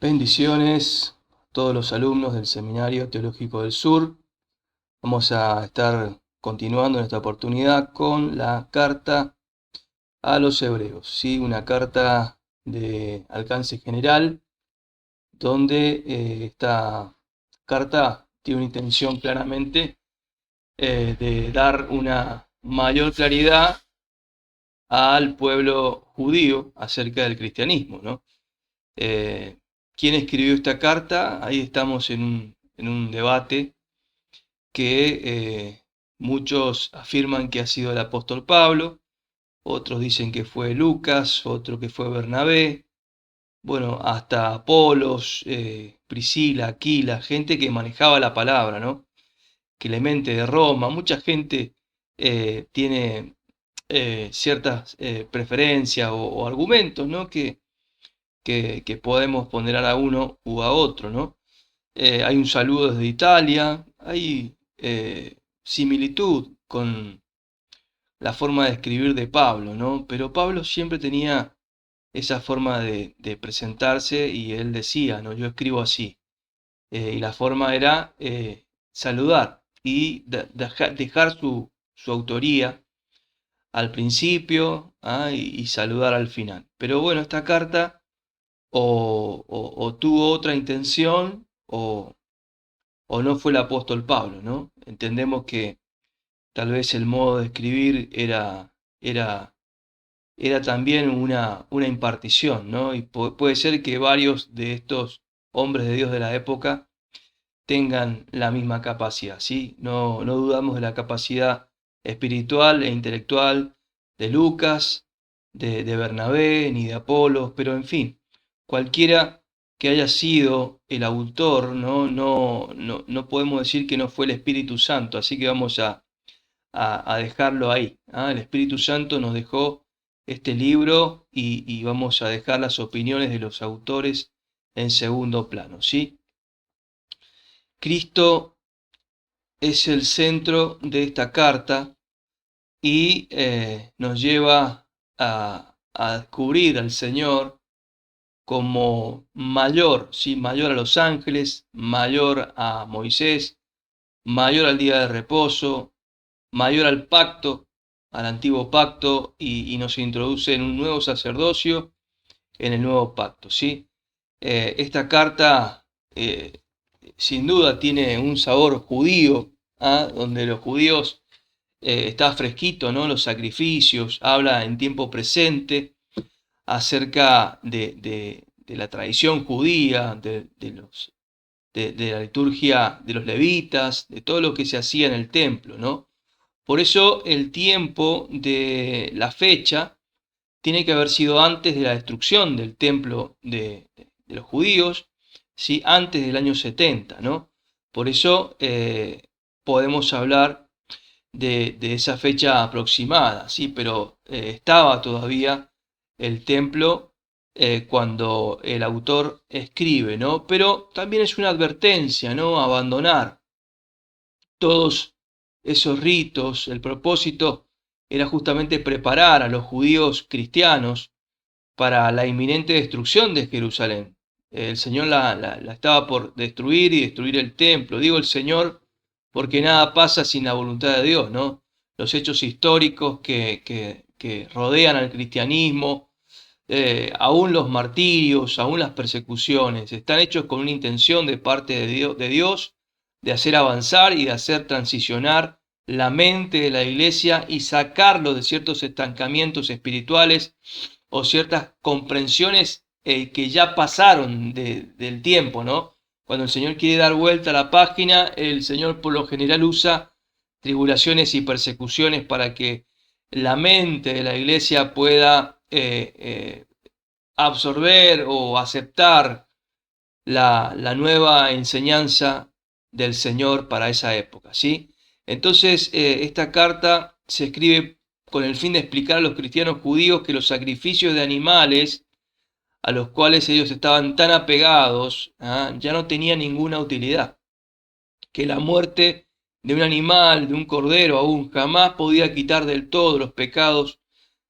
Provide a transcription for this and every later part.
Bendiciones a todos los alumnos del Seminario Teológico del Sur. Vamos a estar continuando en esta oportunidad con la carta a los hebreos, ¿sí? Una carta de alcance general, donde esta carta tiene una intención claramente de dar una mayor claridad al pueblo judío acerca del cristianismo, ¿no? ¿Quién escribió esta carta? Ahí estamos en un debate que muchos afirman que ha sido el apóstol Pablo, otros dicen que fue Lucas, otro que fue Bernabé, bueno, hasta Apolos, Priscila, Aquila, gente que manejaba la palabra, ¿no? Clemente de Roma, mucha gente tiene ciertas preferencias o argumentos, ¿no? Que podemos ponderar a uno u a otro, ¿no? Hay un saludo desde Italia, hay similitud con la forma de escribir de Pablo, ¿no? Pero Pablo siempre tenía esa forma de presentarse y él decía, ¿no? Yo escribo así. Y la forma era saludar y dejar su autoría al principio, y saludar al final. Pero bueno, esta carta o tuvo otra intención o no fue el apóstol Pablo, ¿no? Entendemos que tal vez el modo de escribir era, era también una impartición, ¿no? Y puede ser que varios de estos hombres de Dios de la época tengan la misma capacidad, ¿sí? No dudamos de la capacidad espiritual e intelectual de Lucas, de Bernabé, ni de Apolos, pero en fin, cualquiera que haya sido el autor, no podemos decir que no fue el Espíritu Santo, así que vamos a dejarlo ahí. El Espíritu Santo nos dejó este libro y vamos a dejar las opiniones de los autores en segundo plano, ¿sí? Cristo es el centro de esta carta y nos lleva a descubrir al Señor como mayor, ¿sí? Mayor a los ángeles, mayor a Moisés, mayor al día de reposo, mayor al pacto, al antiguo pacto, y nos introduce en un nuevo sacerdocio, en el nuevo pacto, ¿sí? Esta carta sin duda tiene un sabor judío, donde los judíos está fresquito, ¿no? Los sacrificios, habla en tiempo presente acerca de la tradición judía, de la liturgia de los levitas, de todo lo que se hacía en el templo, ¿no? Por eso el tiempo de la fecha tiene que haber sido antes de la destrucción del templo de los judíos, ¿sí? Antes del año 70, ¿no? Por eso podemos hablar de esa fecha aproximada, ¿sí? Pero estaba todavía el templo cuando el autor escribe, ¿no? Pero también es una advertencia, ¿no? Abandonar todos esos ritos. El propósito era justamente preparar a los judíos cristianos para la inminente destrucción de Jerusalén. El Señor la estaba por destruir y destruir el templo. Digo el Señor porque nada pasa sin la voluntad de Dios, ¿no? Los hechos históricos que rodean al cristianismo, aún los martirios, aún las persecuciones, están hechos con una intención de parte de Dios de hacer avanzar y de hacer transicionar la mente de la iglesia y sacarlo de ciertos estancamientos espirituales o ciertas comprensiones que ya pasaron del tiempo, ¿no? Cuando el Señor quiere dar vuelta a la página, el Señor por lo general usa tribulaciones y persecuciones para que la mente de la iglesia pueda absorber o aceptar la nueva enseñanza del Señor para esa época, ¿sí? Entonces, esta carta se escribe con el fin de explicar a los cristianos judíos que los sacrificios de animales a los cuales ellos estaban tan apegados, ya no tenían ninguna utilidad, que la muerte de un animal, de un cordero aún, jamás podía quitar del todo los pecados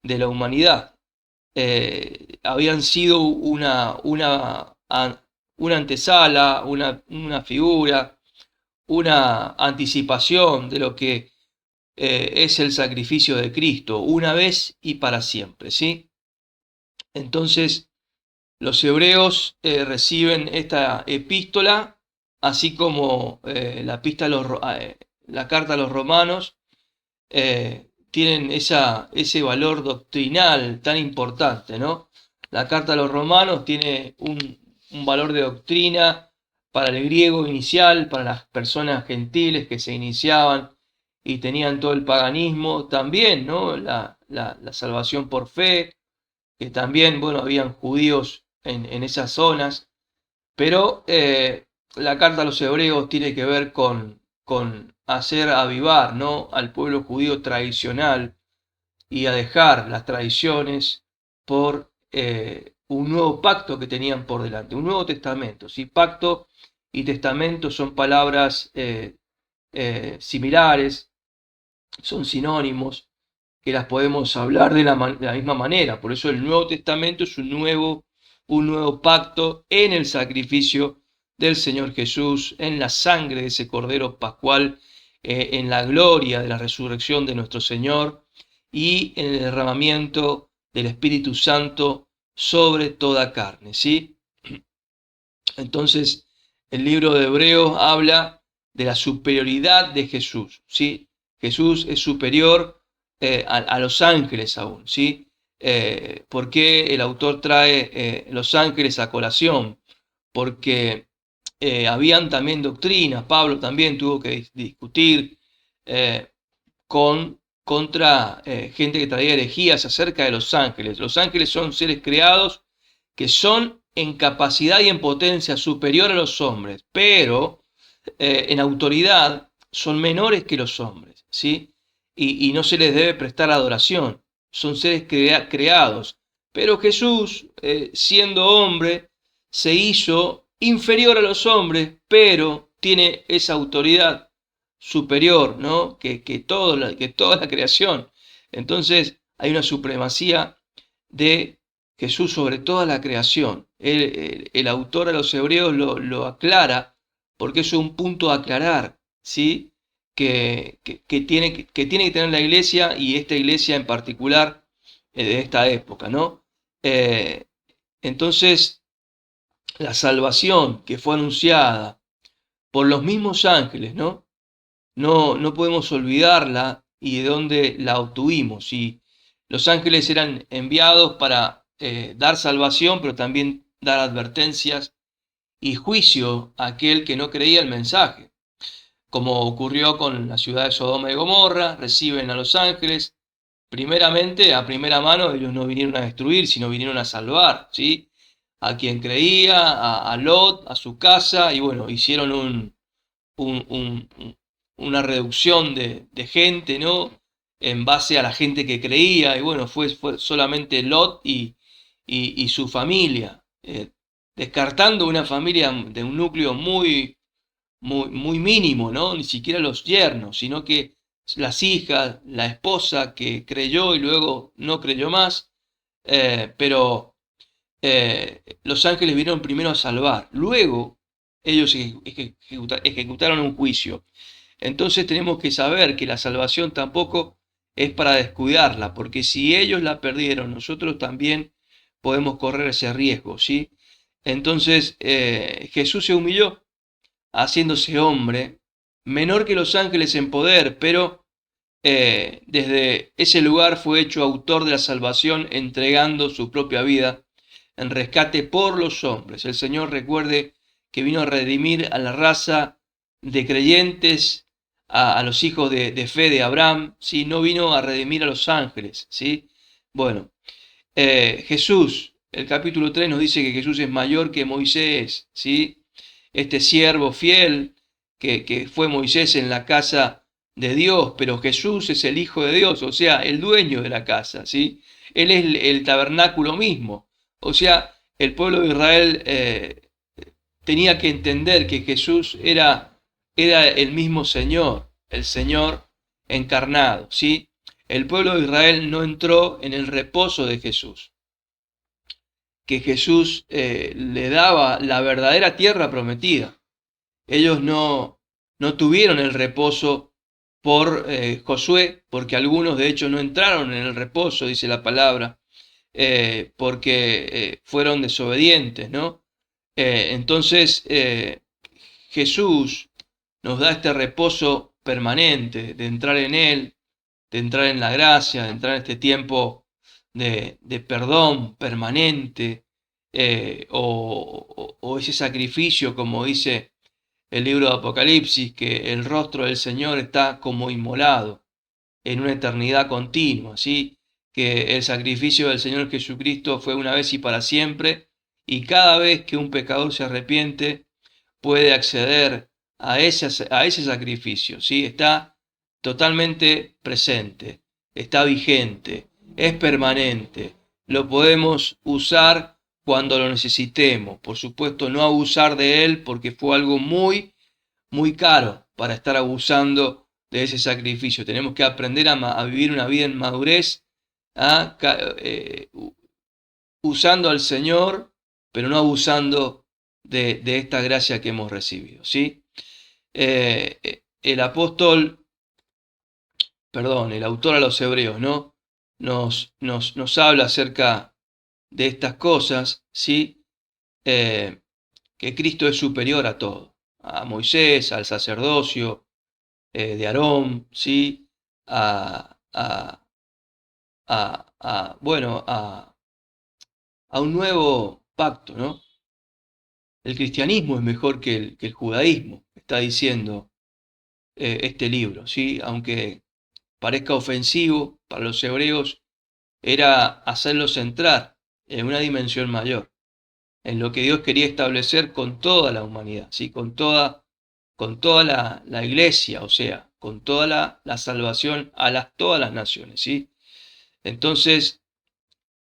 de la humanidad. Habían sido una una antesala, una figura, una anticipación de lo que es el sacrificio de Cristo, una vez y para siempre, ¿sí? Entonces, los hebreos reciben esta epístola, así como la carta a los romanos, tienen ese valor doctrinal tan importante, ¿no? La carta a los romanos tiene un valor de doctrina para el griego inicial, para las personas gentiles que se iniciaban y tenían todo el paganismo, también, ¿no? La salvación por fe, que también, bueno, habían judíos en esas zonas, pero la carta a los hebreos tiene que ver con hacer avivar, ¿no?, al pueblo judío tradicional y a dejar las tradiciones por un nuevo pacto que tenían por delante, un nuevo testamento. ¿Sí? Pacto y testamento son palabras similares, son sinónimos, que las podemos hablar de la misma manera. Por eso el Nuevo Testamento es un nuevo pacto en el sacrificio del Señor Jesús, en la sangre de ese Cordero Pascual, en la gloria de la resurrección de nuestro Señor y en el derramamiento del Espíritu Santo sobre toda carne, ¿sí? Entonces, el libro de Hebreos habla de la superioridad de Jesús, ¿sí? Jesús es superior a los ángeles aún, ¿sí? ¿Por qué el autor trae los ángeles a colación? Porque habían también doctrinas, Pablo también tuvo que discutir contra gente que traía herejías acerca de los ángeles. Los ángeles son seres creados que son en capacidad y en potencia superior a los hombres, pero en autoridad son menores que los hombres, ¿sí? Y no se les debe prestar adoración, son seres creados. Pero Jesús, siendo hombre, se hizo inferior a los hombres, pero tiene esa autoridad superior, ¿no?, que toda la creación. Entonces hay una supremacía de Jesús sobre toda la creación. El autor a los hebreos lo aclara porque es un punto a aclarar, ¿sí?, que tiene que tener la iglesia, y esta iglesia en particular de esta época, ¿no? Entonces, la salvación que fue anunciada por los mismos ángeles, ¿no? No podemos olvidarla y de dónde la obtuvimos. Y los ángeles eran enviados para dar salvación, pero también dar advertencias y juicio a aquel que no creía el mensaje. Como ocurrió con la ciudad de Sodoma y Gomorra, reciben a los ángeles. Primeramente, a primera mano, ellos no vinieron a destruir, sino vinieron a salvar, ¿sí? A quien creía, a Lot, a su casa, y bueno, hicieron una reducción de gente, ¿no?, en base a la gente que creía, y bueno, fue solamente Lot y su familia, descartando una familia de un núcleo muy mínimo, ¿no? Ni siquiera los yernos, sino que las hijas, la esposa que creyó y luego no creyó más, pero los ángeles vinieron primero a salvar, luego ellos ejecutaron un juicio. Entonces tenemos que saber que la salvación tampoco es para descuidarla, porque si ellos la perdieron, nosotros también podemos correr ese riesgo, ¿sí? Entonces Jesús se humilló, haciéndose hombre, menor que los ángeles en poder, pero desde ese lugar fue hecho autor de la salvación, entregando su propia vida en rescate por los hombres. El Señor, recuerde que vino a redimir a la raza de creyentes, a los hijos de fe de Abraham, ¿sí? No vino a redimir a los ángeles, ¿sí? Bueno, Jesús, el capítulo 3 nos dice que Jesús es mayor que Moisés, ¿sí? Este siervo fiel que fue Moisés en la casa de Dios, pero Jesús es el Hijo de Dios, o sea, el dueño de la casa, ¿sí? Él es el tabernáculo mismo. O sea, el pueblo de Israel tenía que entender que Jesús era el mismo Señor, el Señor encarnado, ¿sí? El pueblo de Israel no entró en el reposo de Jesús. que Jesús le daba la verdadera tierra prometida. Ellos no tuvieron el reposo por Josué, porque algunos de hecho no entraron en el reposo, dice la palabra, porque fueron desobedientes, ¿no? Entonces Jesús nos da este reposo permanente de entrar en Él, de entrar en la gracia, de entrar en este tiempo de perdón permanente, o ese sacrificio, como dice el libro de Apocalipsis, que el rostro del Señor está como inmolado en una eternidad continua, ¿sí? Que el sacrificio del Señor Jesucristo fue una vez y para siempre, y cada vez que un pecador se arrepiente puede acceder a ese sacrificio, ¿sí? Está totalmente presente, está vigente, es permanente, lo podemos usar cuando lo necesitemos. Por supuesto, no abusar de él porque fue algo muy, muy caro para estar abusando de ese sacrificio. Tenemos que aprender a vivir una vida en madurez, usando al Señor, pero no abusando de esta gracia que hemos recibido, ¿sí? El autor a los Hebreos, ¿no? Nos habla acerca de estas cosas, ¿sí? Que Cristo es superior a todo, a Moisés, al sacerdocio de Aarón, ¿sí? Bueno, a un nuevo pacto, ¿no? El cristianismo es mejor que el judaísmo, está diciendo este libro, ¿sí? Aunque parezca ofensivo para los hebreos, era hacerlos entrar en una dimensión mayor, en lo que Dios quería establecer con toda la humanidad, ¿sí? Con toda la iglesia, o sea, con toda la salvación a todas las naciones, ¿sí? Entonces,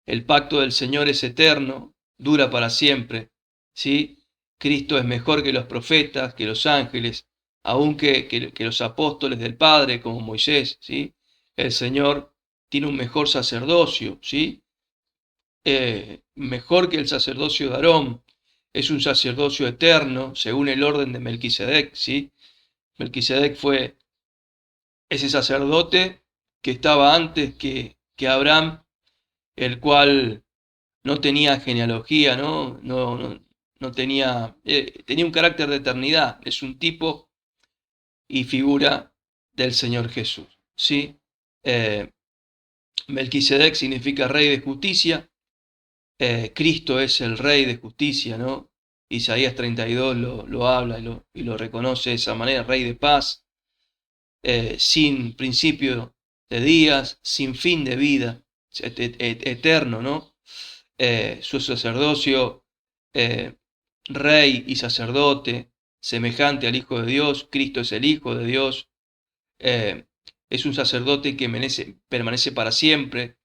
el pacto del Señor es eterno, dura para siempre, ¿sí? Cristo es mejor que los profetas, que los ángeles, aun que los apóstoles del Padre, como Moisés, ¿sí? El Señor tiene un mejor sacerdocio, ¿sí? Mejor que el sacerdocio de Aarón, es un sacerdocio eterno, según el orden de Melquisedec, ¿sí? Melquisedec fue ese sacerdote que estaba antes que Abraham, el cual no tenía genealogía, no tenía, tenía un carácter de eternidad, es un tipo y figura del Señor Jesús, ¿sí? Melquisedec significa rey de justicia, Cristo es el rey de justicia, ¿no? Isaías 32 lo habla y lo reconoce de esa manera, rey de paz, sin principio de días, sin fin de vida, eterno, ¿no? Su sacerdocio, eh, rey y sacerdote, semejante al Hijo de Dios. Cristo es el Hijo de Dios, eh, es un sacerdote que permanece para siempre.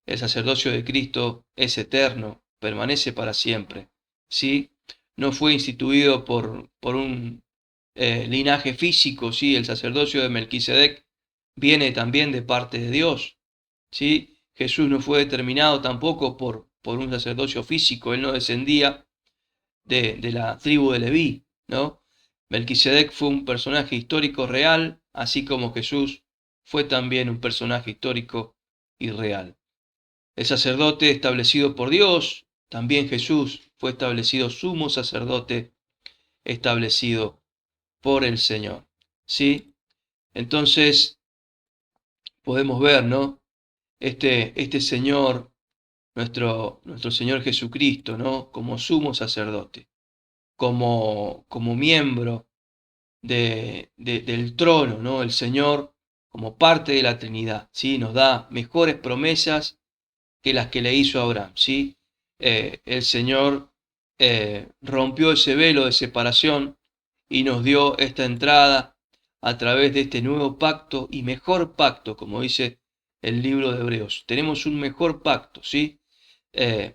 El sacerdocio de Cristo es eterno, permanece para siempre, ¿sí? No fue instituido por un linaje físico, ¿sí? El sacerdocio de Melquisedec viene también de parte de Dios, ¿sí? Jesús no fue determinado tampoco por un sacerdocio físico, él no descendía de la tribu de Leví, ¿no? Melquisedec fue un personaje histórico real, así como Jesús fue también un personaje histórico y real. El sacerdote establecido por Dios, también Jesús fue establecido sumo sacerdote establecido por el Señor, ¿sí? Entonces podemos ver, ¿no? Este Señor, nuestro Señor Jesucristo, ¿no? Como sumo sacerdote, como miembro del trono, ¿no? El Señor como parte de la Trinidad, ¿sí? Nos da mejores promesas que las que le hizo a Abraham, ¿sí? El Señor rompió ese velo de separación y nos dio esta entrada a través de este nuevo pacto y mejor pacto, como dice el libro de Hebreos. Tenemos un mejor pacto, ¿sí?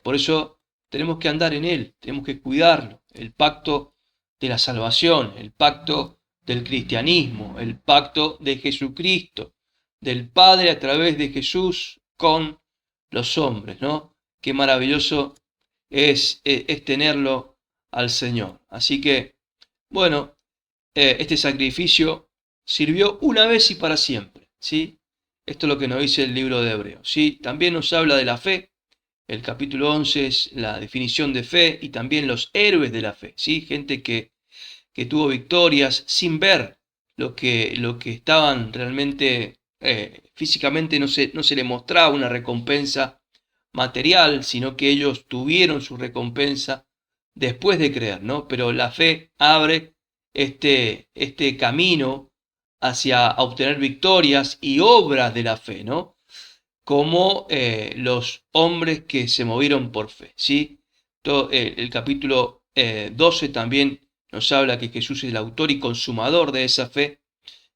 Por eso tenemos que andar en él, tenemos que cuidarlo. El pacto de la salvación, el pacto del cristianismo, el pacto de Jesucristo, del Padre a través de Jesús con los hombres, ¿no? Qué maravilloso es tenerlo al Señor. Así que, bueno, este sacrificio sirvió una vez y para siempre, ¿sí? Esto es lo que nos dice el libro de Hebreos, ¿sí? También nos habla de la fe. El capítulo 11 es la definición de fe y también los héroes de la fe, ¿sí? Gente que tuvo victorias sin ver lo que estaban realmente físicamente, no se le mostraba una recompensa material, sino que ellos tuvieron su recompensa después de creer, ¿no? Pero la fe abre este camino hacia obtener victorias y obras de la fe, ¿no? Como los hombres que se movieron por fe, ¿sí? El capítulo 12 también nos habla que Jesús es el autor y consumador de esa fe,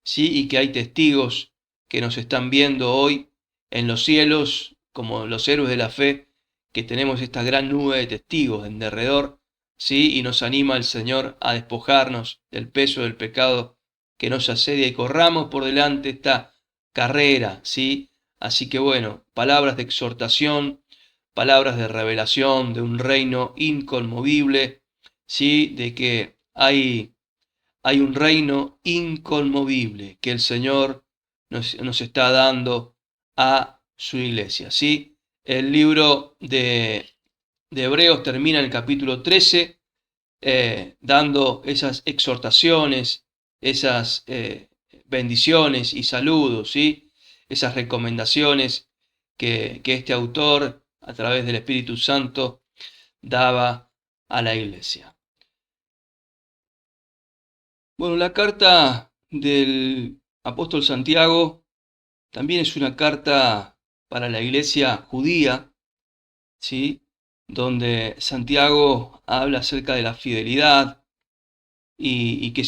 ¿sí? Y que hay testigos que nos están viendo hoy en los cielos, como los héroes de la fe, que tenemos esta gran nube de testigos en derredor, ¿sí? Y nos anima el Señor a despojarnos del peso del pecado que nos asedia y corramos por delante esta carrera, ¿sí? Así que bueno, palabras de exhortación, palabras de revelación de un reino inconmovible, ¿sí? De que hay un reino inconmovible que el Señor nos está dando a su iglesia, ¿sí? El libro de Hebreos termina en el capítulo 13 dando esas exhortaciones, esas bendiciones y saludos, ¿sí? Esas recomendaciones que este autor, a través del Espíritu Santo, daba a la iglesia. Bueno, la carta del apóstol Santiago también es una carta para la iglesia judía, ¿sí? Donde Santiago habla acerca de la fidelidad y que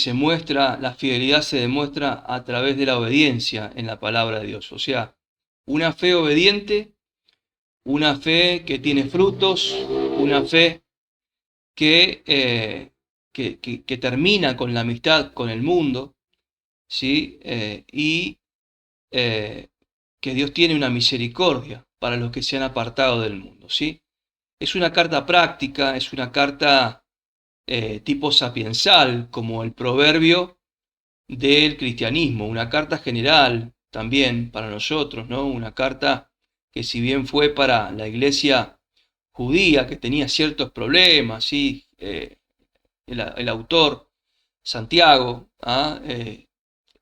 la fidelidad se demuestra a través de la obediencia en la palabra de Dios. O sea, una fe obediente, una fe que tiene frutos, una fe que, que termina con la amistad con el mundo, ¿sí? Y que Dios tiene una misericordia para los que se han apartado del mundo, ¿sí? Es una carta práctica, es una carta tipo sapiensal, como el proverbio del cristianismo, una carta general también para nosotros, ¿no? Una carta que si bien fue para la iglesia judía, que tenía ciertos problemas, ¿sí? El autor, Santiago, ¿ah?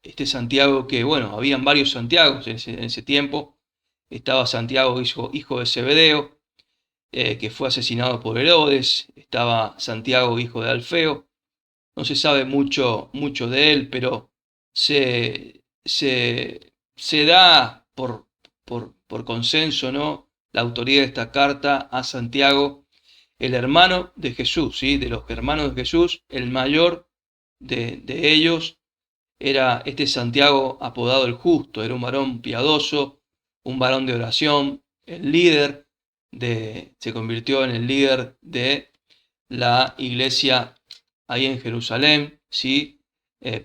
Este Santiago que, bueno, habían varios Santiagos en ese tiempo. Estaba Santiago, hijo de Zebedeo, que fue asesinado por Herodes. Estaba Santiago, hijo de Alfeo. No se sabe mucho de él, pero se da por consenso, ¿no? La autoría de esta carta a Santiago, el hermano de Jesús, ¿sí? De los hermanos de Jesús, el mayor de ellos era este Santiago apodado el Justo. Era un varón piadoso, un varón de oración, se convirtió en el líder de la iglesia ahí en Jerusalén, ¿sí?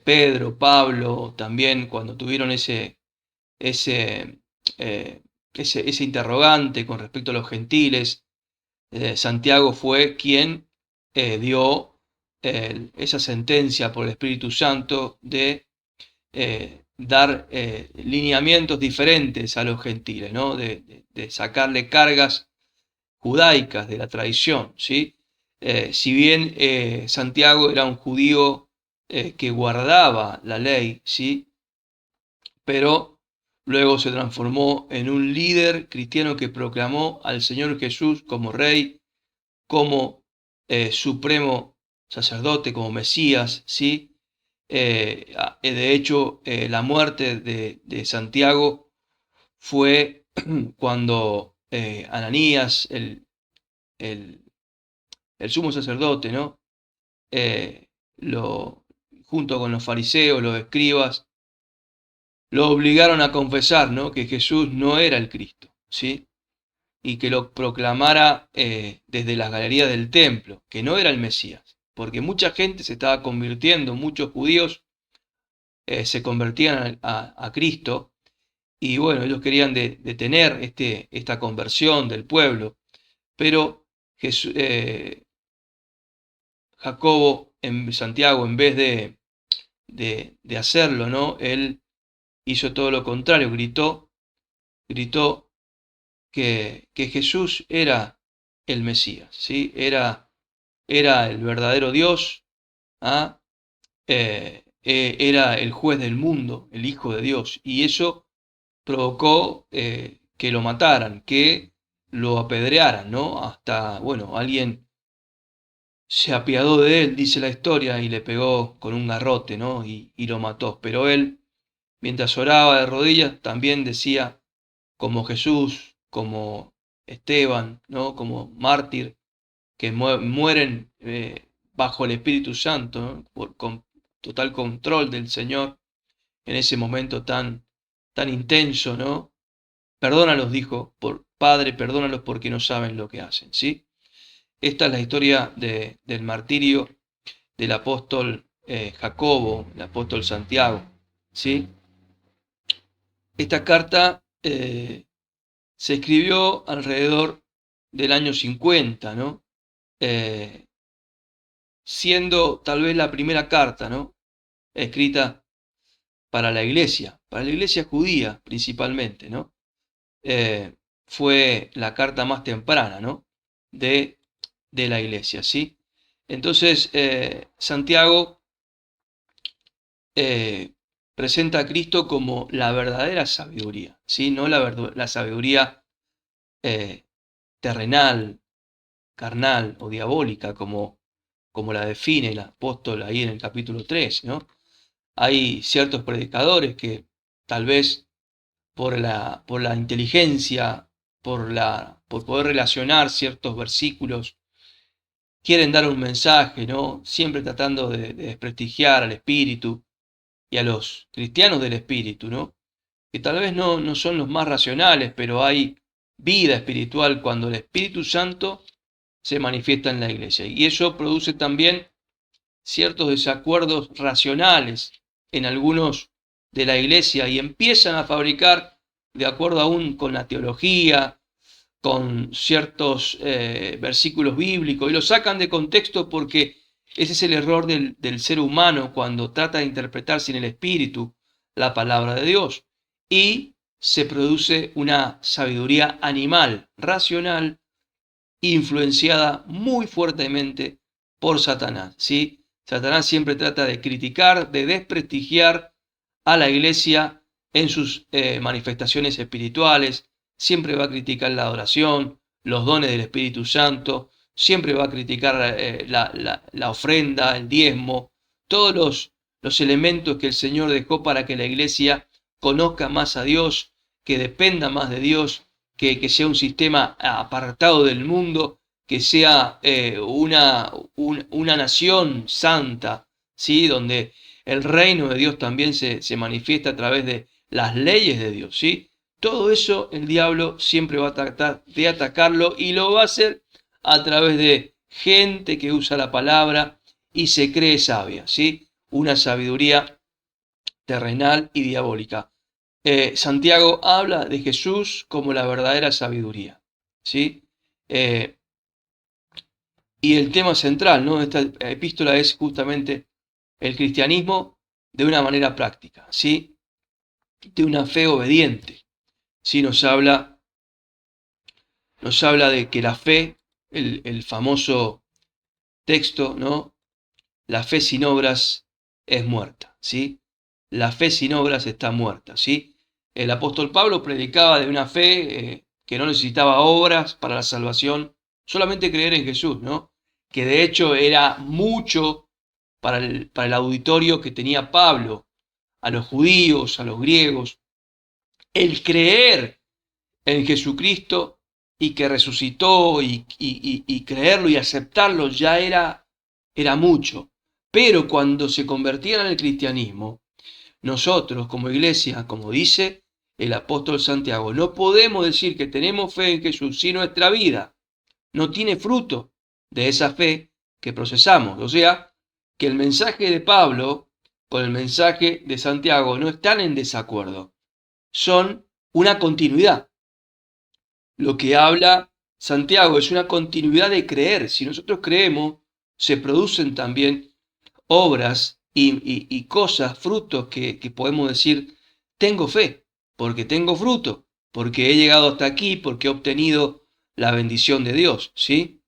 Pedro, Pablo, también cuando tuvieron ese, ese interrogante con respecto a los gentiles, Santiago fue quien dio esa sentencia por el Espíritu Santo de dar lineamientos diferentes a los gentiles, ¿no? De sacarle cargas judaicas de la tradición, ¿sí? Si bien Santiago era un judío que guardaba la ley, ¿sí? Pero luego se transformó en un líder cristiano que proclamó al Señor Jesús como Rey, como supremo sacerdote, como Mesías, ¿sí? De hecho, la muerte de Santiago fue cuando Ananías, el, el sumo sacerdote, ¿no? Eh, lo, junto con los fariseos, los escribas, lo obligaron a confesar, ¿no? Que Jesús no era el Cristo, ¿sí? Y que lo proclamara desde las galerías del templo, que no era el Mesías, porque mucha gente se estaba convirtiendo, muchos judíos se convertían a Cristo, y bueno, ellos querían detener esta conversión del pueblo, pero Jacobo, Santiago, en vez de hacerlo, ¿no? Él hizo todo lo contrario, gritó que Jesús era el Mesías, ¿sí? Era el verdadero Dios, ¿ah? Era el juez del mundo, el Hijo de Dios, y eso provocó que lo mataran, que lo apedrearan, ¿no? Hasta, bueno, alguien se apiadó de él, dice la historia, y le pegó con un garrote, ¿no? Y lo mató. Pero él, mientras oraba de rodillas, también decía, como Jesús, como Esteban, ¿no? Como mártir, que mueren bajo el Espíritu Santo, ¿no? Con total control del Señor en ese momento tan intenso, ¿no? Perdónalos, dijo, Padre, perdónalos porque no saben lo que hacen, ¿sí? Esta es la historia del martirio del apóstol Jacobo, el apóstol Santiago, ¿sí? Esta carta se escribió alrededor del año 50, ¿no? Siendo tal vez la primera carta, ¿no? Escrita para la iglesia judía principalmente, ¿no? Fue la carta más temprana, ¿no? de la iglesia, ¿sí? Entonces, Santiago presenta a Cristo como la verdadera sabiduría, ¿sí? No la sabiduría terrenal, carnal o diabólica, como la define el apóstol ahí en el capítulo 3, ¿no? Hay ciertos predicadores que tal vez por la inteligencia, por poder relacionar ciertos versículos, quieren dar un mensaje, ¿no? Siempre tratando de desprestigiar al Espíritu y a los cristianos del Espíritu, ¿no? Que tal vez no son los más racionales, pero hay vida espiritual cuando el Espíritu Santo se manifiesta en la iglesia. Y eso produce también ciertos desacuerdos racionales en algunos de la iglesia y empiezan a fabricar, de acuerdo aún con la teología, con ciertos versículos bíblicos, y los sacan de contexto porque ese es el error del ser humano cuando trata de interpretar sin el Espíritu la palabra de Dios. Y se produce una sabiduría animal, racional, influenciada muy fuertemente por Satanás, ¿sí? Satanás siempre trata de criticar, de desprestigiar a la iglesia en sus manifestaciones espirituales, siempre va a criticar la adoración, los dones del Espíritu Santo, siempre va a criticar la ofrenda, el diezmo, todos los elementos que el Señor dejó para que la iglesia conozca más a Dios, que dependa más de Dios, que sea un sistema apartado del mundo, que sea una nación santa, ¿sí? Donde el reino de Dios también se manifiesta a través de las leyes de Dios, ¿sí? Todo eso el diablo siempre va a tratar de atacarlo y lo va a hacer a través de gente que usa la palabra y se cree sabia, ¿sí? Una sabiduría terrenal y diabólica. Santiago habla de Jesús como la verdadera sabiduría, ¿sí? Y el tema central, ¿no? De esta epístola es justamente el cristianismo de una manera práctica, ¿sí? De una fe obediente, ¿sí? Nos habla de que la fe, el famoso texto, ¿no? La fe sin obras es muerta, ¿sí? La fe sin obras está muerta, ¿sí? El apóstol Pablo predicaba de una fe que no necesitaba obras para la salvación, solamente creer en Jesús, ¿no? Que de hecho era mucho para el auditorio que tenía Pablo, a los judíos, a los griegos, el creer en Jesucristo y que resucitó y creerlo y aceptarlo ya era mucho. Pero cuando se convertían en el cristianismo, nosotros como iglesia, como dice el apóstol Santiago, no podemos decir que tenemos fe en Jesús si nuestra vida no tiene fruto de esa fe que procesamos. O sea, que el mensaje de Pablo con el mensaje de Santiago no están en desacuerdo, son una continuidad. Lo que habla Santiago es una continuidad de creer. Si nosotros creemos, se producen también obras y cosas, frutos que podemos decir, tengo fe, porque tengo fruto, porque he llegado hasta aquí, porque he obtenido la bendición de Dios, ¿sí?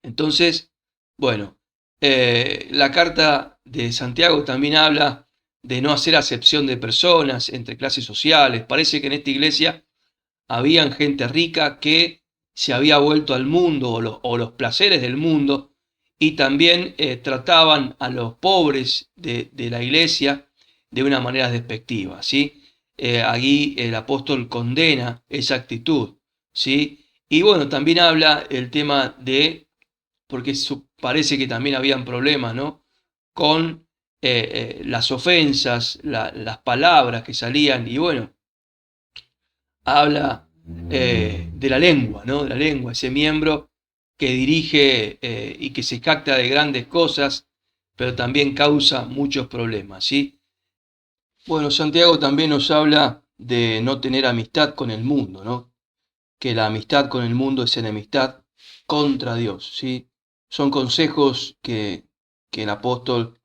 Entonces, bueno, la carta de Santiago también habla de no hacer acepción de personas entre clases sociales. Parece que en esta iglesia habían gente rica que se había vuelto al mundo o los placeres del mundo y también trataban a los pobres de la iglesia de una manera despectiva, ¿sí? Aquí el apóstol condena esa actitud, ¿sí? Y bueno, también habla el tema de, porque parece que también habían problemas, ¿no? Con las ofensas, las palabras que salían y bueno, habla de la lengua, ¿no? De la lengua, ese miembro que dirige y que se jacta de grandes cosas, pero también causa muchos problemas, ¿sí? Bueno, Santiago también nos habla de no tener amistad con el mundo, ¿no? Que la amistad con el mundo es enemistad contra Dios, ¿sí? Son consejos que el apóstol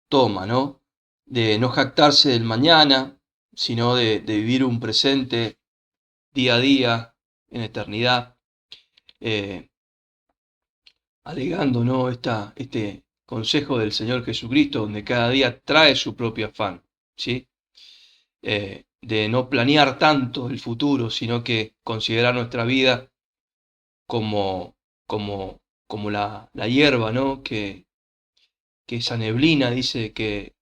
toma, ¿no? De no jactarse del mañana, sino de vivir un presente día a día, en eternidad, eh, alegando, ¿no? Este consejo del Señor Jesucristo, donde cada día trae su propio afán, ¿sí? De no planear tanto el futuro, sino que considerar nuestra vida como, como la hierba, ¿no? Que esa neblina dice que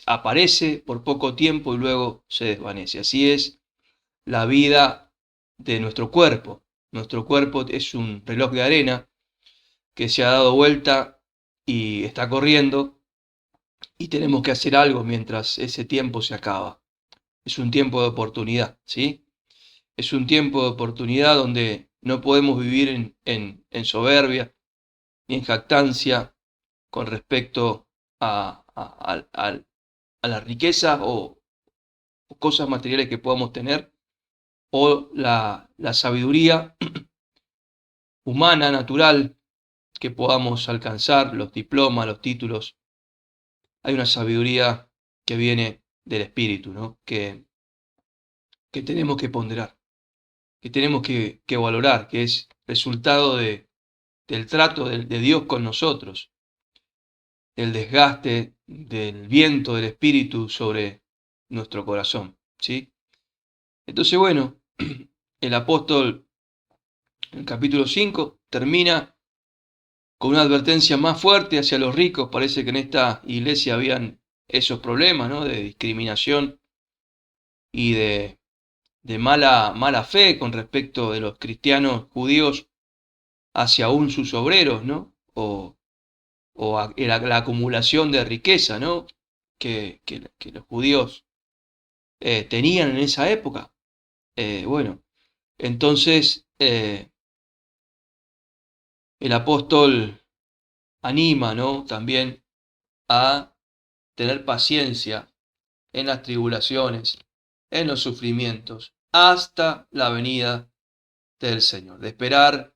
aparece por poco tiempo y luego se desvanece. Así es la vida de nuestro cuerpo. Nuestro cuerpo es un reloj de arena que se ha dado vuelta y está corriendo y tenemos que hacer algo mientras ese tiempo se acaba. Es un tiempo de oportunidad, ¿sí? Es un tiempo de oportunidad donde no podemos vivir en soberbia ni en jactancia con respecto a la riqueza o cosas materiales que podamos tener o la sabiduría humana, natural, que podamos alcanzar, los diplomas, los títulos. Hay una sabiduría que viene del espíritu, ¿no? Que tenemos que ponderar, que tenemos que valorar, que es resultado del trato de Dios con nosotros, del desgaste del viento del espíritu sobre nuestro corazón, ¿sí? Entonces, bueno, el apóstol en el capítulo 5 termina con una advertencia más fuerte hacia los ricos. Parece que en esta iglesia habían esos problemas, ¿no? De discriminación y de mala fe con respecto de los cristianos judíos hacia aún sus obreros, ¿no? O la acumulación de riqueza, ¿no? Que los judíos tenían en esa época. Bueno, entonces el apóstol anima, ¿no? También a tener paciencia en las tribulaciones, en los sufrimientos, hasta la venida del Señor. De esperar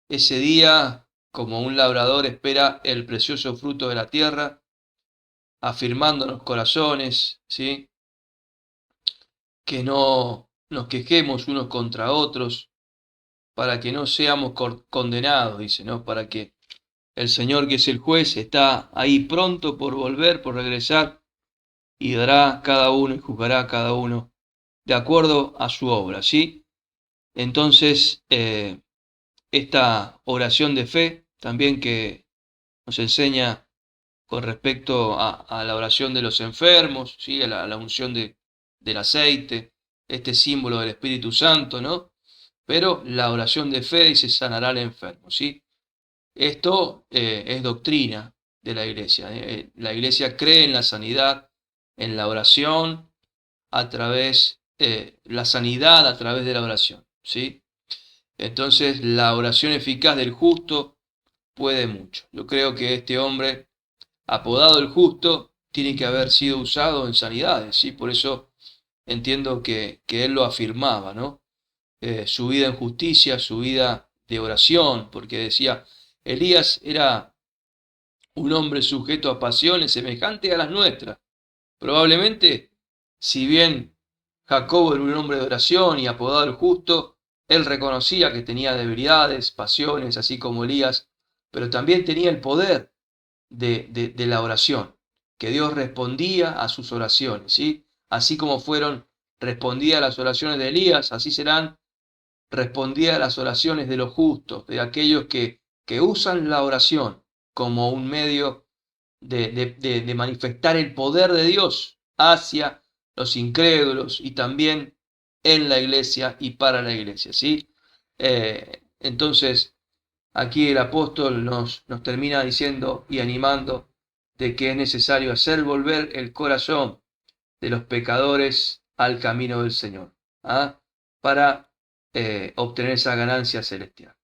ese día como un labrador espera el precioso fruto de la tierra, afirmando en los corazones, ¿sí? Que no nos quejemos unos contra otros, para que no seamos condenados, dice, ¿no? Para que el Señor, que es el juez, está ahí pronto por volver, por regresar, y dará cada uno y juzgará a cada uno de acuerdo a su obra, ¿sí? Entonces, esta oración de fe también que nos enseña con respecto a la oración de los enfermos, ¿sí? A la unción del aceite, este símbolo del Espíritu Santo, ¿no? Pero la oración de fe dice sanará al enfermo, ¿sí? Esto es doctrina de la iglesia. La iglesia cree en la sanidad, en la oración, a través, la sanidad a través de la oración, ¿sí? Entonces, la oración eficaz del justo puede mucho. Yo creo que este hombre, apodado el justo, tiene que haber sido usado en sanidades, ¿sí? Por eso entiendo que él lo afirmaba, ¿no? su vida en justicia, su vida de oración, porque decía, Elías era un hombre sujeto a pasiones semejantes a las nuestras. Probablemente, si bien Jacobo era un hombre de oración y apodado el justo, él reconocía que tenía debilidades, pasiones, así como Elías, pero también tenía el poder de la oración, que Dios respondía a sus oraciones, ¿sí? Así como fueron respondidas las oraciones de Elías, así serán respondidas las oraciones de los justos, de aquellos que usan la oración como un medio de manifestar el poder de Dios hacia los incrédulos y también en la iglesia y para la iglesia, ¿sí? Entonces, aquí el apóstol nos termina diciendo y animando de que es necesario hacer volver el corazón de los pecadores al camino del Señor, ¿ah? Para obtener esa ganancia celestial.